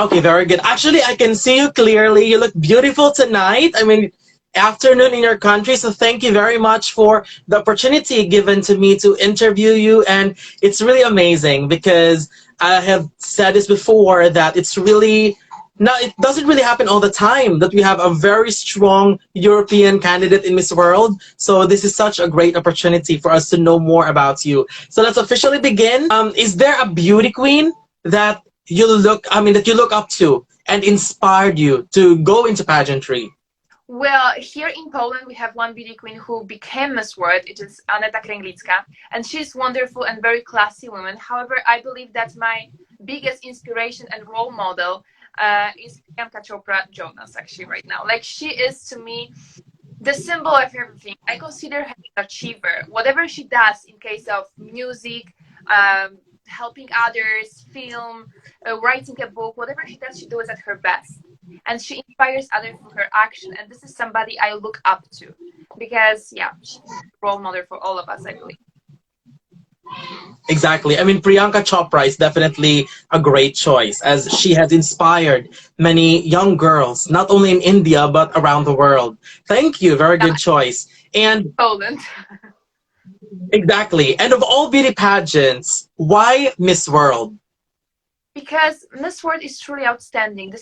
Okay, very good. Actually, I can see you clearly. You look beautiful tonight. I mean, afternoon in your country. So thank you very much for the opportunity given to me to interview you. And it's really amazing because I have said this before that it's really not, it doesn't really happen all the time that we have a very strong European candidate in Miss World. So this is such a great opportunity for us to know more about you. So let's officially begin. Is there a beauty queen that that you look up to and inspired you to go into pageantry? Well, here in Poland, we have one beauty queen who became Miss World. It is Aneta Kręglicka, and she's wonderful and very classy woman. However, I believe that my biggest inspiration and role model is Priyanka Chopra Jonas, actually, right now. Like, she is, to me, the symbol of everything. I consider her an achiever. Whatever she does in case of music, helping others, film, writing a book, whatever she does at her best. And she inspires others through her action. And this is somebody I look up to because, yeah, she's a role model for all of us, I believe. Exactly. I mean, Priyanka Chopra is definitely a great choice as she has inspired many young girls, not only in India, but around the world. Thank you. Very Yeah, good choice. And Poland. exactly. And of all beauty pageants, why Miss World? Because Miss World is truly outstanding.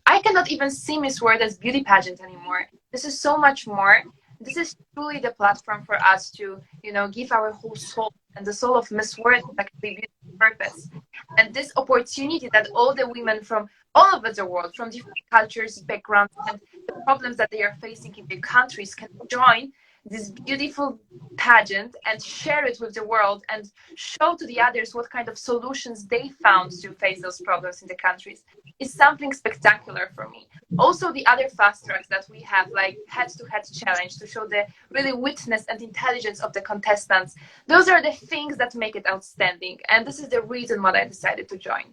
I cannot even see Miss World as beauty pageant anymore. This is so much more. This is truly the platform for us to, give our whole soul. And the soul of Miss World is actually beauty purpose. And this opportunity that all the women from all over the world, from different cultures, backgrounds, and the problems that they are facing in their countries can join this beautiful pageant and share it with the world and show to the others what kind of solutions they found to face those problems in the countries is something spectacular for me. Also, the other fast tracks that we have, like head-to-head challenge to show the really witness and intelligence of the contestants, those are the things that make it outstanding. And this is the reason why I decided to join.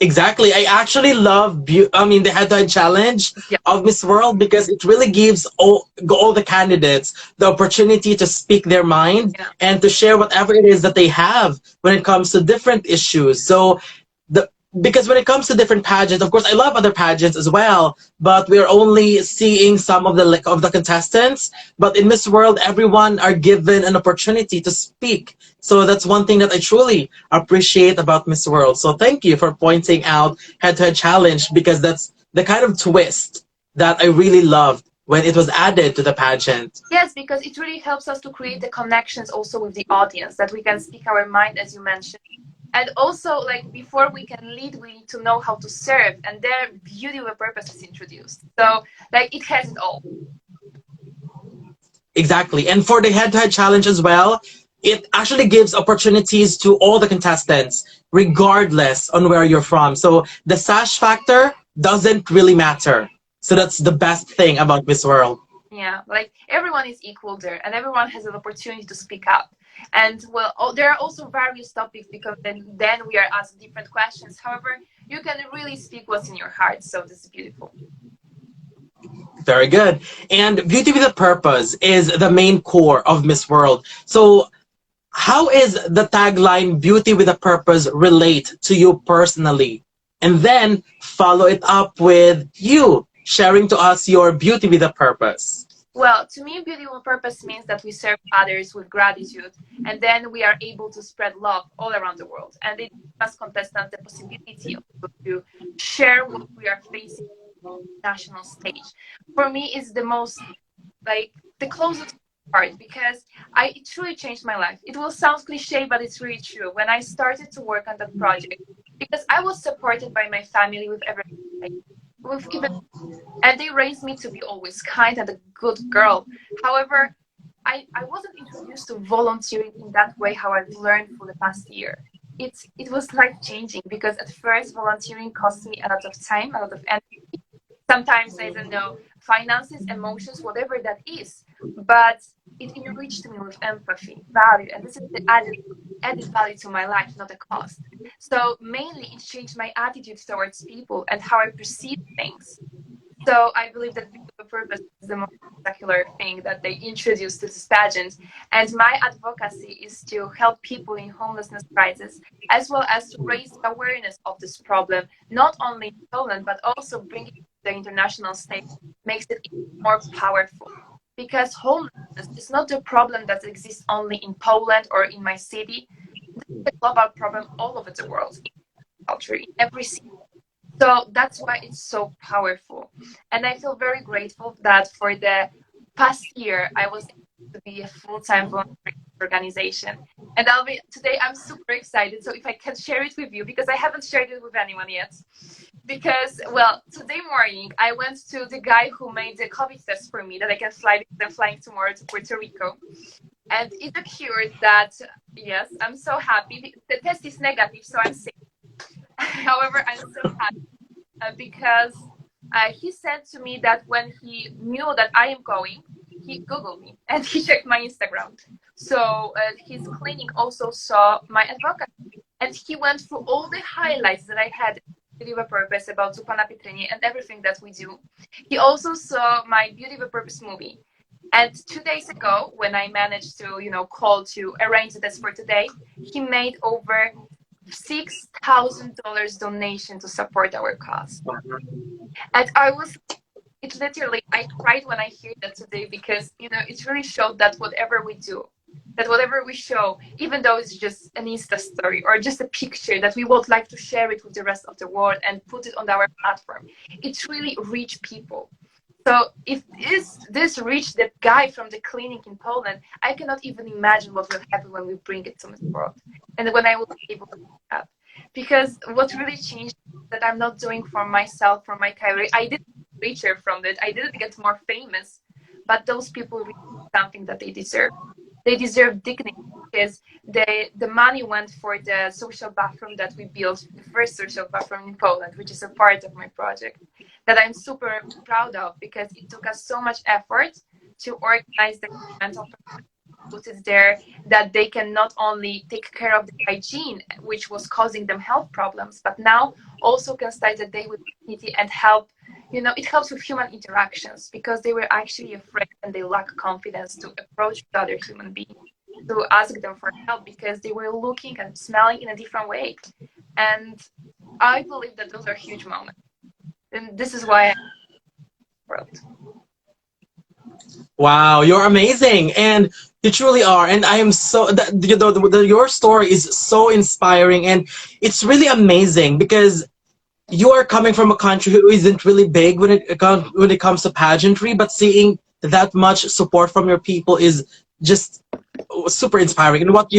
Exactly. I actually love the head-to-head challenge Yeah. of Miss World because it really gives all the candidates the opportunity to speak their mind Yeah. and to share whatever it is that they have when it comes to different issues. So the because when it comes to different pageants, of course, I love other pageants as well, but we're only seeing some of the contestants. But in Miss World, everyone are given an opportunity to speak. So that's one thing that I truly appreciate about Miss World. So thank you for pointing out head-to-head challenge because that's the kind of twist that I really loved when it was added to the pageant. Yes, because it really helps us to create the connections also with the audience, that we can speak our mind, as you mentioned. And also, like, before we can lead, we need to know how to serve, and their beauty of a purpose is introduced. So, like, it has it all. Exactly. And for the head-to-head challenge as well, it actually gives opportunities to all the contestants, regardless on where you're from. So the sash factor doesn't really matter. So that's the best thing about Miss World. Yeah, like everyone is equal there, and everyone has an opportunity to speak up. And well, there are also various topics because then we are asked different questions. However, you can really speak what's in your heart. So this is beautiful. Very good. And Beauty with a Purpose is the main core of Miss World. So how is the tagline Beauty with a Purpose relate to you personally? And then follow it up with you sharing to us your Beauty with a Purpose. Well, to me, beauty with purpose means that we serve others with gratitude, and then we are able to spread love all around the world. And it gives us contestants the possibility to share what we are facing on the national stage. For me, it's the most, like, the closest part because it truly changed my life. It will sound cliche, but it's really true. When I started to work on that project, because I was supported by my family with everything, with even, and they raised me to be always kind and a good girl. However, I wasn't introduced to volunteering in that way how I've learned for the past year. It was life changing because at first volunteering cost me a lot of time, a lot of energy. Sometimes I don't know, finances, emotions, whatever that is. But it enriched me with empathy, value, and this is the added value to my life, not a cost. So mainly it changed my attitude towards people and how I perceive things. So I believe that the purpose is the most spectacular thing that they introduced to this pageant. And my advocacy is to help people in homelessness crisis, as well as to raise the awareness of this problem, not only in Poland, but also bringing it to the international stage makes it even more powerful. Because homelessness is not a problem that exists only in Poland or in my city. It's a global problem all over the world, in culture, in every city. So that's why it's so powerful. And I feel very grateful that for the past year, I was able to be a full-time volunteer in the organization. And today I'm super excited. So if I can share it with you, because I haven't shared it with anyone yet. Because, well, today morning, I went to the guy who made the COVID test for me that I can fly because I'm flying tomorrow to Puerto Rico. And it occurred that, yes, I'm so happy. The test is negative, so I'm safe. However, I'm so happy because he said to me that when he knew that I am going, he Googled me and he checked my Instagram. So his clinic also saw my advocacy and he went through all the highlights that I had Beauty with a Purpose about Zupana Pitreni and everything that we do. He also saw my Beauty with a Purpose movie. And 2 days ago, when I managed to, call to arrange this for today, he made over $6,000 donation to support our cause. And I cried when I heard that today because, it really showed that whatever we do, that whatever we show, even though it's just an Insta story or just a picture that we would like to share it with the rest of the world and put it on our platform, it really reach people. So if this reached that guy from the clinic in Poland, I cannot even imagine what will happen when we bring it to this world and when I will be able to do that. Because what really changed that I'm not doing for myself, for my career. I didn't get richer from it. I didn't get more famous, but those people really something that they deserve. They deserve dignity because the money went for the social bathroom that we built, the first social bathroom in Poland, which is a part of my project that I'm super proud of because it took us so much effort to organize the mental put it there that they can not only take care of the hygiene, which was causing them health problems, but now also can start a day with dignity and help. It helps with human interactions because they were actually afraid and they lack confidence to approach other human beings, to ask them for help because they were looking and smelling in a different way. And I believe that those are huge moments. And this is why I'm world. Wow, you're amazing, and you truly are. And I am so that your story is so inspiring, and it's really amazing because you are coming from a country who isn't really big when it comes to pageantry, but seeing that much support from your people is just super inspiring. And what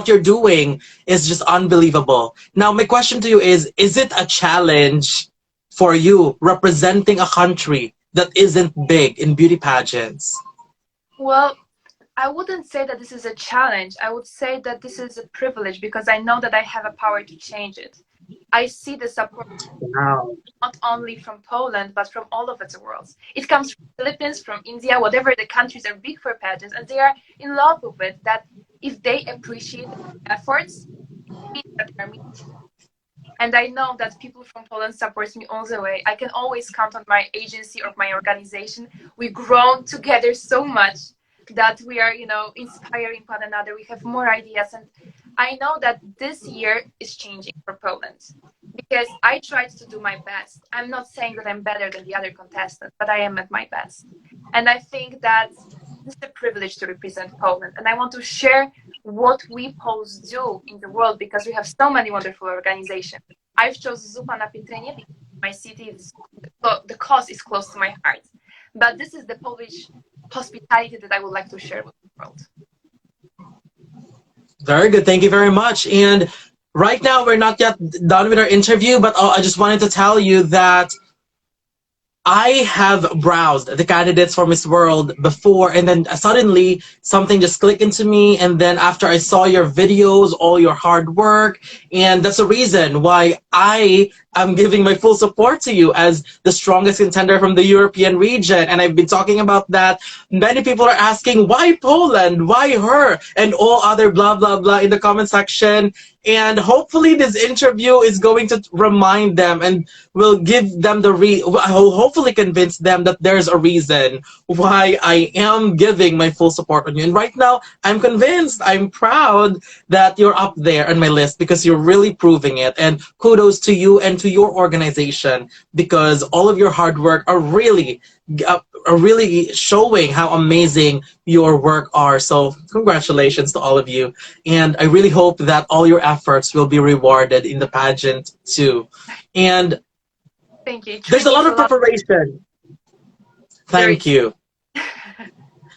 you're doing is just unbelievable. Now, my question to you is it a challenge for you representing a country that isn't big in beauty pageants? Well, I wouldn't say that this is a challenge. I would say that this is a privilege because I know that I have a power to change it. I see the support Wow. not only from Poland, but from all over the world. It comes from the Philippines, from India, whatever the countries are big for pageants, and they are in love with it, that if they appreciate the efforts, it means that they're and I know that people from Poland support me all the way. I can always count on my agency or my organization. We've grown together so much that we are, inspiring one another. We have more ideas. And I know that this year is changing for Poland because I tried to do my best. I'm not saying that I'm better than the other contestants, but I am at my best. And I think that this is a privilege to represent Poland. And I want to share what we Poles do in the world because we have so many wonderful organizations. I've chosen Zupa na Pitrenie because my city is, so the cause is close to my heart. But this is the Polish hospitality that I would like to share with the world. Very good. Thank you very much. And right now, we're not yet done with our interview, but I just wanted to tell you that I have browsed the candidates for Miss World before, and then suddenly something just clicked into me. And then after I saw your videos, all your hard work, and that's the reason why I I'm giving my full support to you as the strongest contender from the European region. And I've been talking about that. Many people are asking, why Poland? Why her? And all other blah, blah, blah in the comment section. And hopefully this interview is going to remind them and will give them will hopefully convince them that there's a reason why I am giving my full support on you. And right now, I'm convinced, I'm proud that you're up there on my list because you're really proving it. And kudos to you and to your organization because all of your hard work are really showing how amazing your work are. So congratulations to all of you. And I really hope that all your efforts will be rewarded in the pageant too. And Thank you. It there's a really lot is of preparation. There Thank is. you.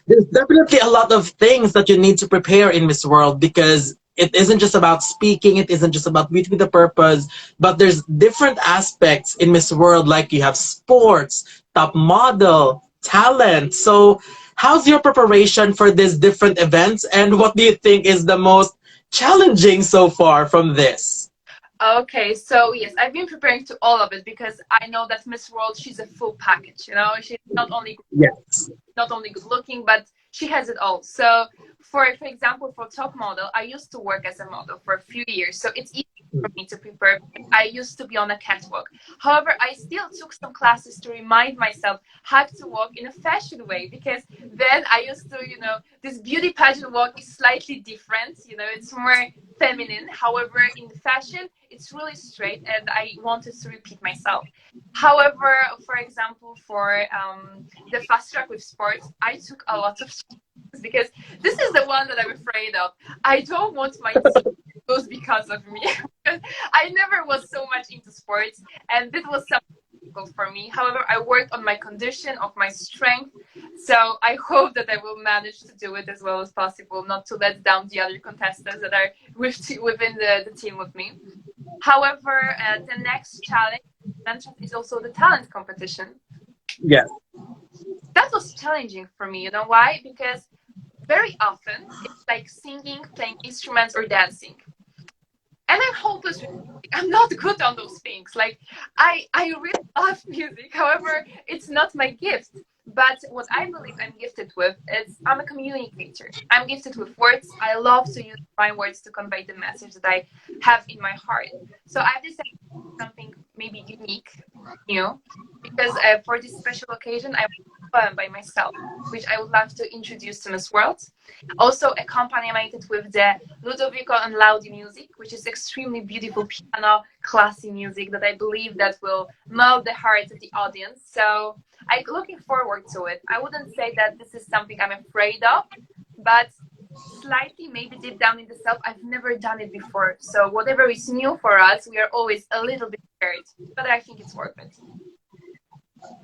There's definitely a lot of things that you need to prepare in Miss World because it isn't just about speaking, it isn't just about beauty with a purpose, but there's different aspects in Miss World, like you have sports, top model, talent. So how's your preparation for these different events and what do you think is the most challenging so far from this? Okay, so yes, I've been preparing to all of it because I know that Miss World, she's a full package, you know. She's Yes. not only good looking, but she has it all. So for example, for top model, I used to work as a model for a few years, so it's easy for me to prepare. I used to be on a catwalk. However, I still took some classes to remind myself how to walk in a fashion way because then I used to, this beauty pageant walk is slightly different, it's more feminine. However, in the fashion, it's really straight and I wanted to repeat myself. However, for example, for the fast track with sports, I took a lot of chances because this is the one that I'm afraid of. I don't want my team to lose because of me. Because I never was so much into sports, and this was something difficult for me. However, I worked on my condition, of my strength, so I hope that I will manage to do it as well as possible, not to let down the other contestants that are within the team with me. However, the next challenge is also the talent competition. Yes. That was challenging for me. You know why? Because very often it's like singing, playing instruments, or dancing. And I'm hopeless with music. I'm not good on those things. Like I really love music. However, it's not my gift. But what I believe I'm gifted with is I'm a communicator. I'm gifted with words. I love to use my words to convey the message that I have in my heart. So I've decided something maybe unique, because for this special occasion, I was by myself, which I would love to introduce to Miss World. Also accompanied with the Ludovico and Laudi music, which is extremely beautiful piano, classy music that I believe that will melt the heart of the audience. So I'm looking forward to it. I wouldn't say that this is something I'm afraid of, but slightly, maybe deep down in the self, I've never done it before. So whatever is new for us, we are always a little bit scared, but I think it's worth it.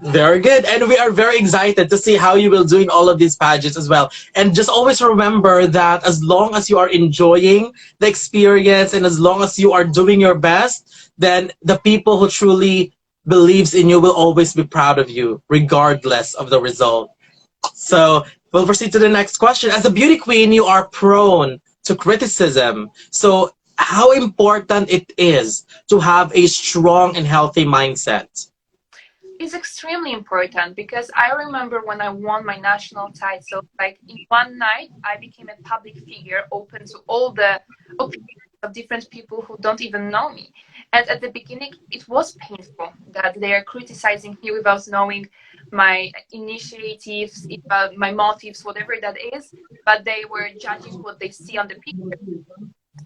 Very good. And we are very excited to see how you will do in all of these pageants as well. And just always remember that as long as you are enjoying the experience and as long as you are doing your best, then the people who truly believes in you will always be proud of you, regardless of the result. So we'll proceed to the next question. As a beauty queen, you are prone to criticism. So how important it is to have a strong and healthy mindset? Is extremely important because I remember when I won my national title, like in one night, I became a public figure open to all the opinions of different people who don't even know me. And at the beginning, it was painful that they are criticizing me without knowing my initiatives, my motives, whatever that is, but they were judging what they see on the picture.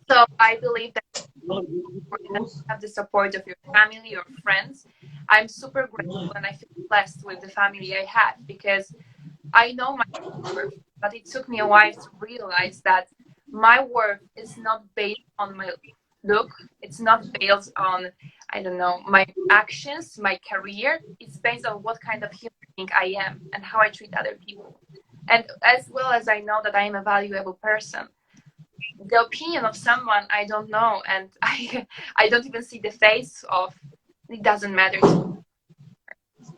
So I believe that you have the support of your family or friends. I'm super grateful and I feel blessed with the family I have because I know my worth, but it took me a while to realize that my worth is not based on my look. It's not based on, I don't know, my actions, my career. It's based on what kind of human being I am and how I treat other people. And as well as I know that I am a valuable person, the opinion of someone I don't know and I don't even see the face of, it doesn't matter to me.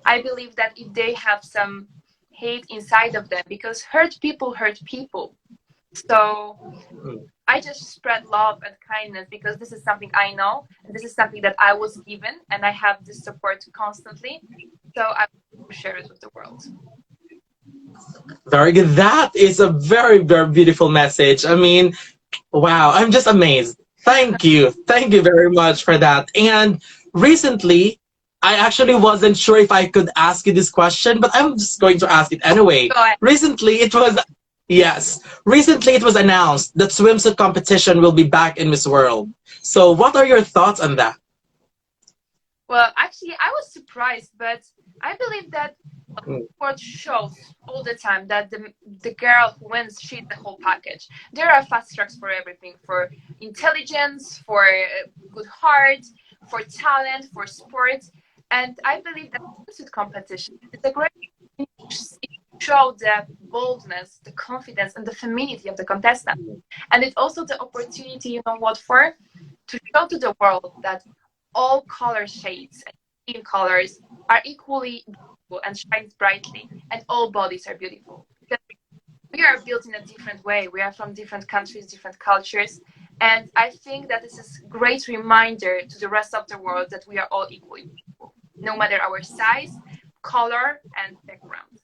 I believe that if they have some hate inside of them, because hurt people hurt people, So I just spread love and kindness because this is something I know, and this is something that I was given, and I have this support constantly. So I share it with the world. Very good. That is a very, very beautiful message. I mean, wow, I'm just amazed. Thank you. Thank you very much for that. And recently, I actually wasn't sure if I could ask you this question, but I'm just going to ask it anyway. Go ahead. Yes, recently it was announced that swimsuit competition will be back in Miss World. So, what are your thoughts on that? Well, actually, I was surprised, but I believe that Mm. sport shows all the time that the girl who wins, she's the whole package. There are fast tracks for everything, for intelligence, for good heart, for talent, for sport, and I believe that swimsuit competition is a great thing to show the boldness, the confidence, and the femininity of the contestant. And it's also the opportunity, you know what for, to show to the world that all color shades and skin colors are equally beautiful and shines brightly, and all bodies are beautiful. Because we are built in a different way. We are from different countries, different cultures, and I think that this is a great reminder to the rest of the world that we are all equally beautiful, no matter our size, color, and background.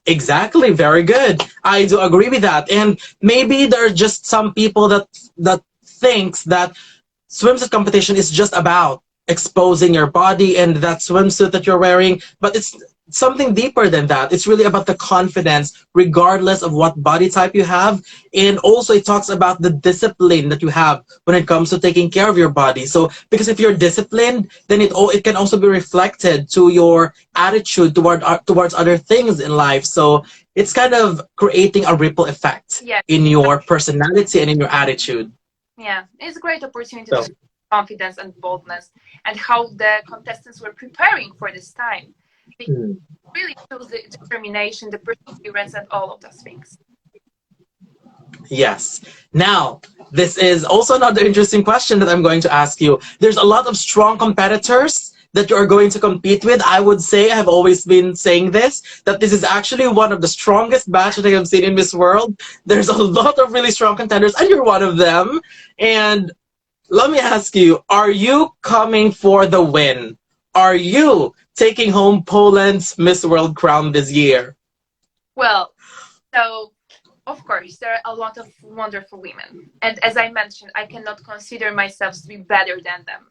Exactly, very good. I do agree with that. And maybe there are just some people that thinks that swimsuit competition is just about exposing your body and that swimsuit that you're wearing, but it's something deeper than that. It's really about the confidence, regardless of what body type you have. And also, it talks about the discipline that you have when it comes to taking care of your body. So, because if you're disciplined, then it can also be reflected to your attitude towards other things in life. So, it's kind of creating a ripple effect Yeah, in your personality and in your attitude. yeah, it's a great opportunity to So, show confidence and boldness, and how the contestants were preparing for this time. They mm. really shows the determination, the perseverance, and all of those things. Yes. Now, this is also another interesting question that I'm going to ask you. There's a lot of strong competitors that you are going to compete with. I would say, I've always been saying this, that this is actually one of the strongest batches I have seen in Miss World. There's a lot of really strong contenders, and you're one of them. And let me ask you, are you coming for the win? Are you taking home Poland's Miss World crown this year? Well, so of course, there are a lot of wonderful women. And as I mentioned, I cannot consider myself to be better than them.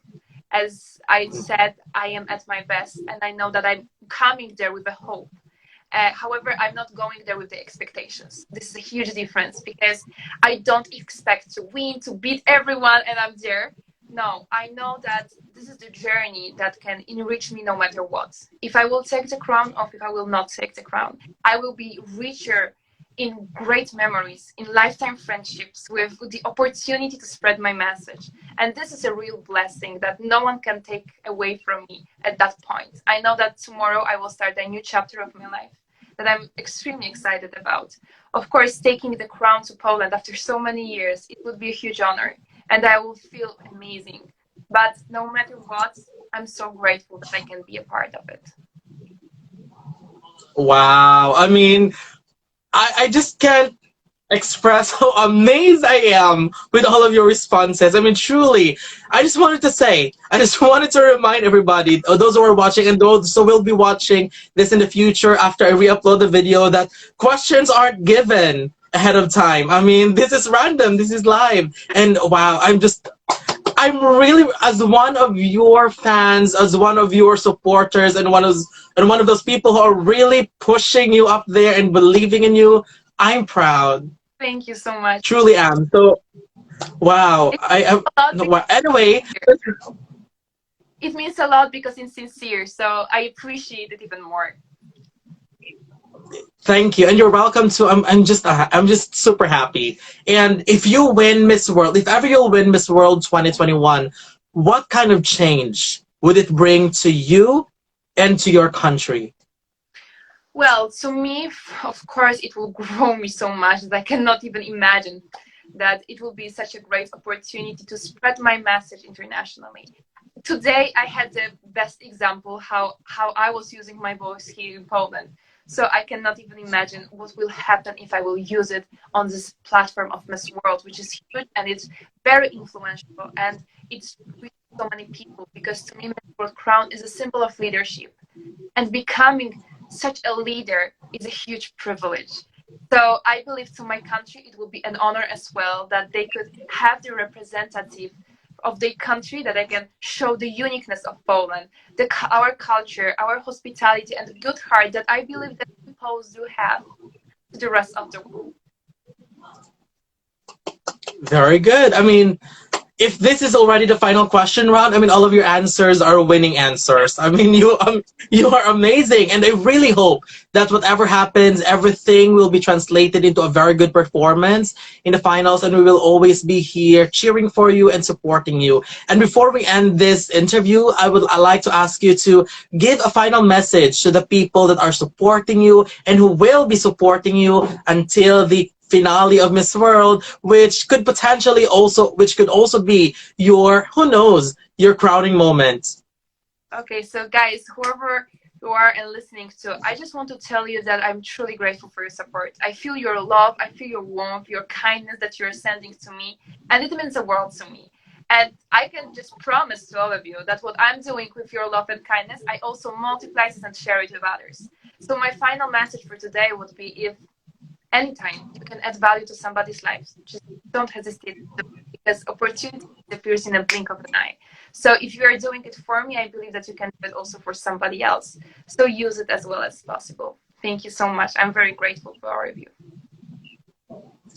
As I said, I am at my best, and I know that I'm coming there with a hope. However, I'm not going there with the expectations. This is a huge difference because I don't expect to win, to beat everyone, and I'm there. No, I know that this is the journey that can enrich me no matter what. If I will take the crown or if I will not take the crown, I will be richer in great memories, in lifetime friendships, with the opportunity to spread my message. And this is a real blessing that no one can take away from me at that point. I know that tomorrow I will start a new chapter of my life that I'm extremely excited about. Of course, taking the crown to Poland after so many years, it would be a huge honor, and I will feel amazing. But no matter what, I'm so grateful that I can be a part of it. Wow. I mean, I just can't express how amazed I am with all of your responses. I mean, truly, I just wanted to remind everybody, those who are watching and those who will be watching this in the future after I re-upload the video, that questions aren't given ahead of time. I mean, this is random, this is live. And wow, I'm really, as one of your fans, as one of your supporters, and one of those people who are really pushing you up there and believing in you. I'm proud. Thank you so much. Truly am. So wow. It I am. means a lot No, because anyway, it means a lot because it's sincere. So I appreciate it even more. thank you, and you're welcome to. I'm just super happy. And if you win Miss World, if ever you'll win Miss World 2021, what kind of change would it bring to you and to your country? Well, to me, of course, it will grow me so much that I cannot even imagine that it will be such a great opportunity to spread my message internationally. Today, I had the best example how I was using my voice here in Poland. So I cannot even imagine what will happen if I will use it on this platform of Miss World, which is huge and it's very influential and it's reached so many people, because to me, Miss World Crown is a symbol of leadership, and becoming such a leader is a huge privilege. So I believe to my country it will be an honor as well that they could have the representative of their country, that I can show the uniqueness of Poland, our culture, our hospitality, and the good heart that I believe that people do have to the rest of the world. Very good. I mean, if this is already the final question round, I mean, all of your answers are winning answers. I mean, you are amazing, and I really hope that whatever happens, everything will be translated into a very good performance in the finals, and we will always be here cheering for you and supporting you. And before we end this interview, I like to ask you to give a final message to the people that are supporting you and who will be supporting you until the finale of Miss World, which could also be your, who knows, your crowning moment. Okay, so guys, whoever you are and listening to, I just want to tell you that I'm truly grateful for your support. I feel your love, I feel your warmth, your kindness that you're sending to me, and it means the world to me. And I can just promise to all of you that what I'm doing with your love and kindness, I also multiply it and share it with others. So my final message for today would be, if anytime you can add value to somebody's life, just don't hesitate to do it, because opportunity disappears in a blink of an eye. So if you are doing it for me, I believe that you can do it also for somebody else. So use it as well as possible. Thank you so much. I'm very grateful for all of you.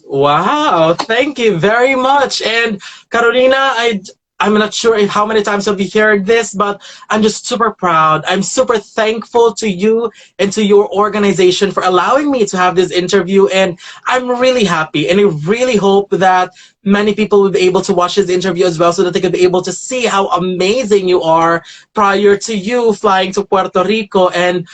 Wow, thank you very much. And Carolina, I'm not sure how many times have you heard this, but I'm just super proud. I'm super thankful to you and to your organization for allowing me to have this interview. And I'm really happy. And I really hope that many people will be able to watch this interview as well, so that they could be able to see how amazing you are prior to you flying to Puerto Rico and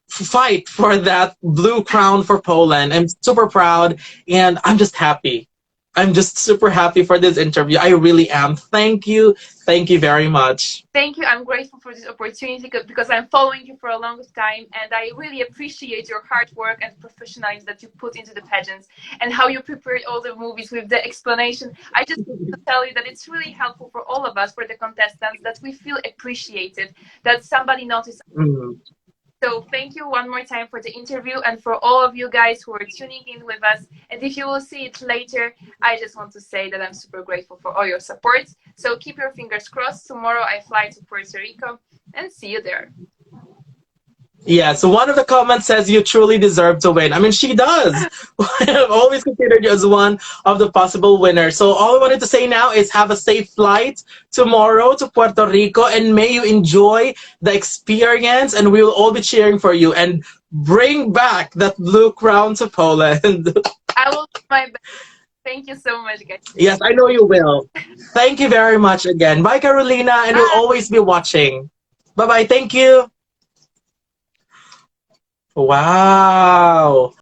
fight for that blue crown for Poland. I'm super proud, and I'm just happy. I'm just super happy for this interview. I really am. Thank you. Thank you very much. Thank you. I'm grateful for this opportunity because I'm following you for a long time, and I really appreciate your hard work and professionalism that you put into the pageants and how you prepared all the movies with the explanation. I just want to tell you that it's really helpful for all of us, for the contestants, that we feel appreciated, that somebody noticed. Mm. So thank you one more time for the interview, and for all of you guys who are tuning in with us. And if you will see it later, I just want to say that I'm super grateful for all your support. So keep your fingers crossed. Tomorrow I fly to Puerto Rico, and see you there. Yeah, so one of the comments says you truly deserve to win. I mean, she does. I've always considered you as one of the possible winners. So all I wanted to say now is have a safe flight tomorrow to Puerto Rico, and may you enjoy the experience, and we will all be cheering for you, and bring back that blue crown to Poland. I will do my best. Thank you so much, guys. Yes, I know you will. Thank you very much again. Bye, Carolina, and we'll Bye. always be watching. Bye-bye. Thank you. Wow.